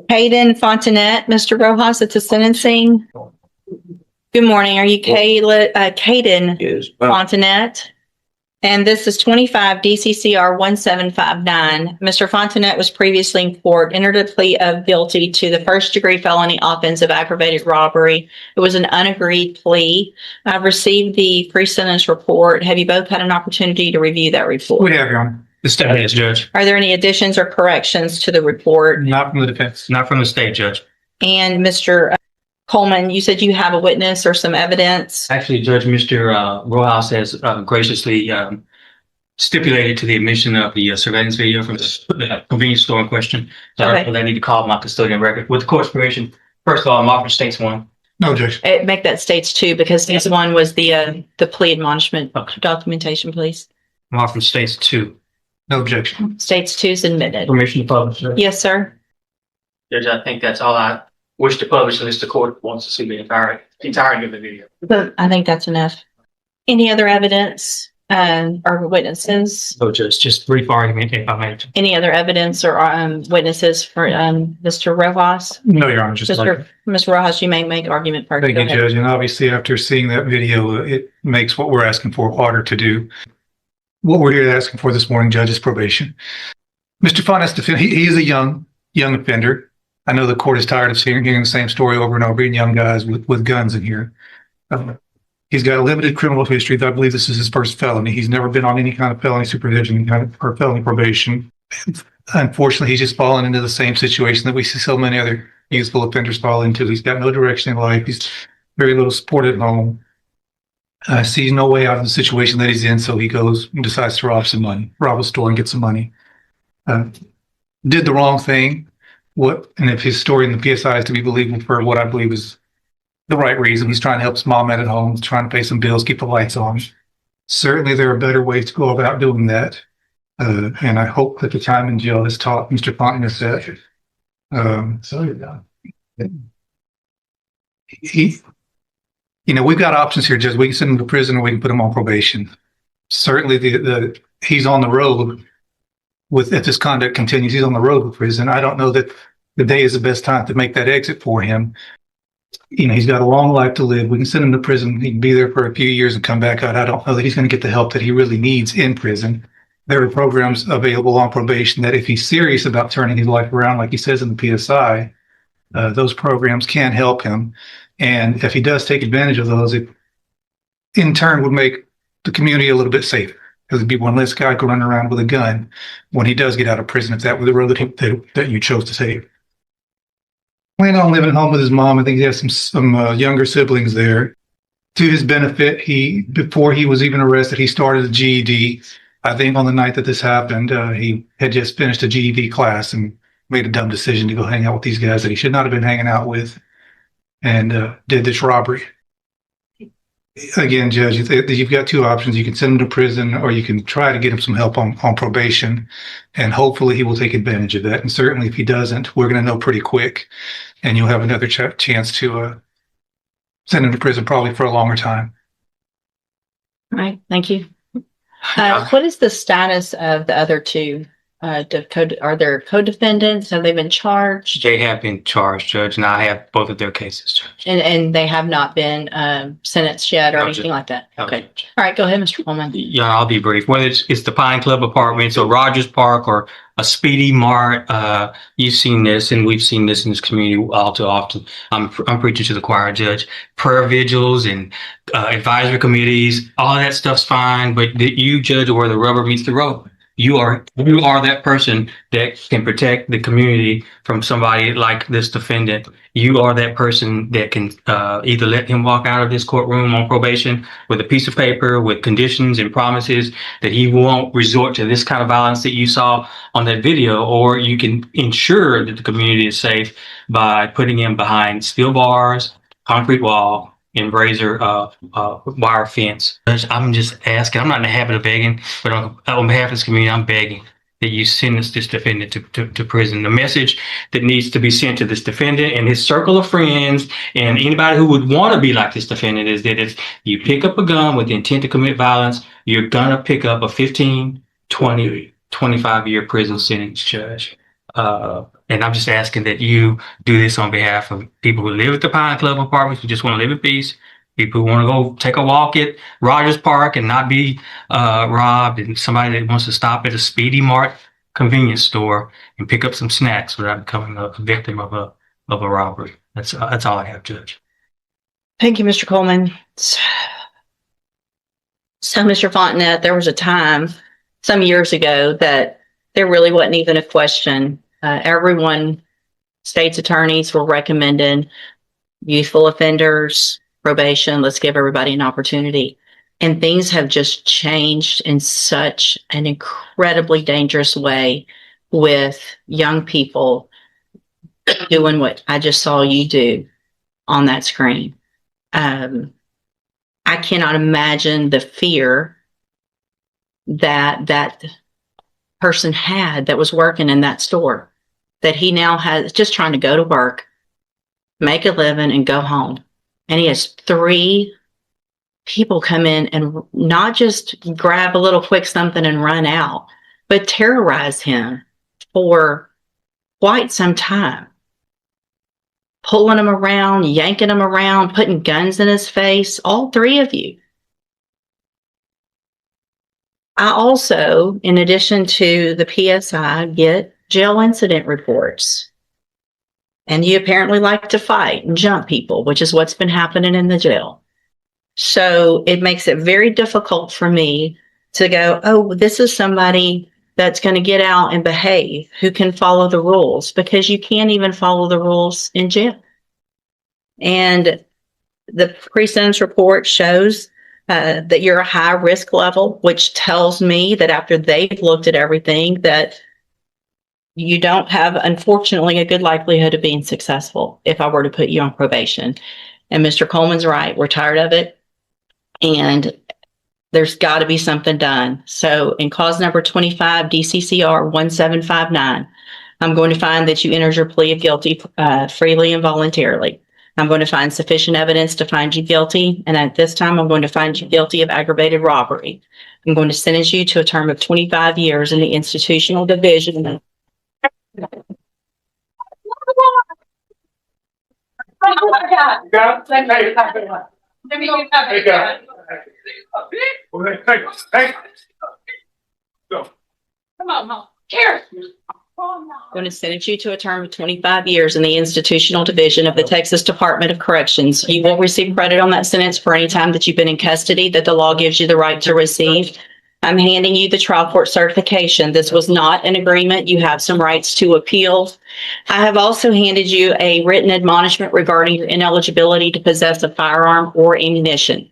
Hayden Fontanet, Mr. Rojas, at the sentencing. Good morning. Are you Hayden Yes. Fontanet? And this is 25 DCCR 1759. Mr. Fontanet was previously in court, entered a plea of guilty to the first-degree felony offense of aggravated robbery. It was an unagreed plea. I've received the pre-sentence report. Have you both had an opportunity to review that report? We have, Your Honor. The state has, Judge. Are there any additions or corrections to the report? Not from the defense. Not from the state, Judge. And Mr. Coleman, you said you have a witness or some evidence. Actually, Judge, Mr. Rojas has graciously stipulated to the admission of the surveillance video from the convenience store in question. So Okay. I need to call my custodian record. With the court's permission, first of all, I'm offering states one. No, Judge. Make that states two, because this one was the plea admonishment documentation, please. I'm offering states two. No objection. States two is admitted. Permission to publish, Judge. Yes, sir. Judge, I think that's all I wish to publish unless the court wants to see the entirety of the video. But I think that's enough. Any other evidence or witnesses? So just brief argument if I may. Any other evidence or witnesses for Mr. Rojas? No, Your Honor, just Mr. Rojas, you may make argument first. Thank you, Judge. And obviously, after seeing that video, it makes what we're asking for harder to do. What we're here asking for this morning, Judge, is probation. Mr. Fontanet, he is a young offender. I know the court is tired of hearing the same story over and over, and young guys with guns in here. He's got a limited criminal history. I believe this is his first felony. He's never been on any kind of felony supervision or felony probation. Unfortunately, he's just fallen into the same situation that we see so many other youthful offenders fall into. He's got no direction in life. He's very little support at home. Sees no way out of the situation that he's in, so he goes and decides to rob a store and get some money. Did the wrong thing. And if his story in the PSI is to be believable for what I believe is the right reason, he's trying to help his mom out at home, he's trying to pay some bills, keep the lights on. Certainly there are better ways to go about doing that. And I hope that the time in jail has taught Mr. Fontanet that we've got options here, Judge. We can send him to prison or we can put him on probation. Certainly he's on the road if this conduct continues, he's on the road with prison. I don't know that the day is the best time to make that exit for him. He's got a long life to live. We can send him to prison. He can be there for a few years and come back out. I don't know that he's going to get the help that he really needs in prison. There are programs available on probation that if he's serious about turning his life around, like he says in the PSI, those programs can help him. And if he does take advantage of those, it in turn would make the community a little bit safer. Because there'd be one less guy running around with a gun when he does get out of prison, if that were the road that you chose to take. Planning on living at home with his mom. I think he has some younger siblings there. To his benefit, before he was even arrested, he started a GED. I think on the night that this happened, he had just finished a GED class and made a dumb decision to go hang out with these guys that he should not have been hanging out with, and did this robbery. Again, Judge, you've got two options. You can send him to prison or you can try to get him some help on probation, and hopefully he will take advantage of that. And certainly if he doesn't, we're going to know pretty quick, and you'll have another chance to send him to prison probably for a longer time. All right. Thank you. What is the status of the other two? Are there co-defendants? Have they been charged? They have been charged, Judge, and I have both of their cases, Judge. And they have not been sentenced yet or No, anything Judge. like that? No, Okay. Judge. All right. Go ahead, Mr. Coleman. Yeah, I'll be brief. Whether it's the Pine Club Apartments or Rogers Park or a Speedy Mart, you've seen this, and we've seen this in this community all too often. I'm preaching to the choir, Judge. Prayer vigils and advisory committees, all of that stuff's fine, but you judge where the rubber meets the road. You are that person that can protect the community from somebody like this defendant. You are that person that can either let him walk out of this courtroom on probation with a piece of paper with conditions and promises that he won't resort to this kind of violence that you saw on that video, or you can ensure that the community is safe by putting him behind steel bars, concrete wall, and razor wire fence. I'm just asking, I'm not in the habit of begging, but on behalf of this community, I'm begging that you sentence this defendant to prison. The message that needs to be sent to this defendant and his circle of friends and anybody who would want to be like this defendant is that if you pick up a gun with the intent to commit violence, you're going to pick up a 15, 20, 25-year prison sentence, Judge. And I'm just asking that you do this on behalf of people who live at the Pine Club apartments, who just want to live in peace, people who want to go take a walk at Rogers Park and not be robbed, and somebody that wants to stop at a Speedy Mart convenience store and pick up some snacks without becoming a victim of a robbery. That's all I have, Judge. Thank you, Mr. Coleman. So, Mr. Fontenette, there was a time some years ago that there really wasn't even a question. Everyone, state's attorneys were recommending youthful offenders, probation. Let's give everybody an opportunity. And things have just changed in such an incredibly dangerous way with young people doing what I just saw you do on that screen. I cannot imagine the fear that person had that was working in that store, that he now has, just trying to go to work, make a living, and go home. And he has 3 people come in and not just grab a little quick something and run out, but terrorize him for quite some time. Pulling him around, yanking him around, putting guns in his face, all 3 of you. I also, in addition to the PSI, get jail incident reports. And you apparently like to fight and jump people, which is what's been happening in the jail. So it makes it very difficult for me to go, oh, this is somebody that's going to get out and behave, who can follow the rules, because you can't even follow the rules in jail. And the pre-sentence report shows that you're a high risk level, which tells me that after they've looked at everything, that you don't have, unfortunately, a good likelihood of being successful if I were to put you on probation. And Mr. Coleman's right. We're tired of it. And there's got to be something done. So in cause number 25, DCCR 1759, I'm going to find that you entered your plea of guilty freely and voluntarily. I'm going to find sufficient evidence to find you guilty. And at this time, I'm going to find you guilty of aggravated robbery. I'm going to sentence you to a term of 25 years in the institutional division. Come on, Mom. Here. I'm going to sentence you to a term of 25 years in the institutional division of the Texas Department of Corrections. You will receive credit on that sentence for any time that you've been in custody that the law gives you the right to receive. I'm handing you the trial court certification. This was not an agreement. You have some rights to appeal. I have also handed you a written admonishment regarding your ineligibility to possess a firearm or ammunition.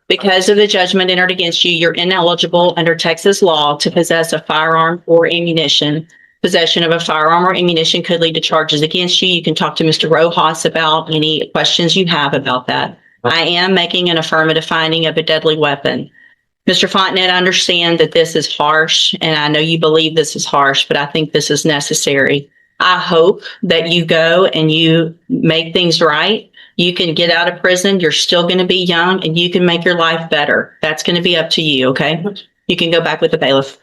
Because of the judgment entered against you, you're ineligible under Texas law to possess a firearm or ammunition. Possession of a firearm or ammunition could lead to charges against you. You can talk to Mr. Rojas about any questions you have about that. I am making an affirmative finding of a deadly weapon. Mr. Fontenette, I understand that this is harsh, and I know you believe this is harsh, but I think this is necessary. I hope that you go and you make things right. You can get out of prison. You're still going to be young, and you can make your life better. That's going to be up to you, okay? You can go back with the bailiff.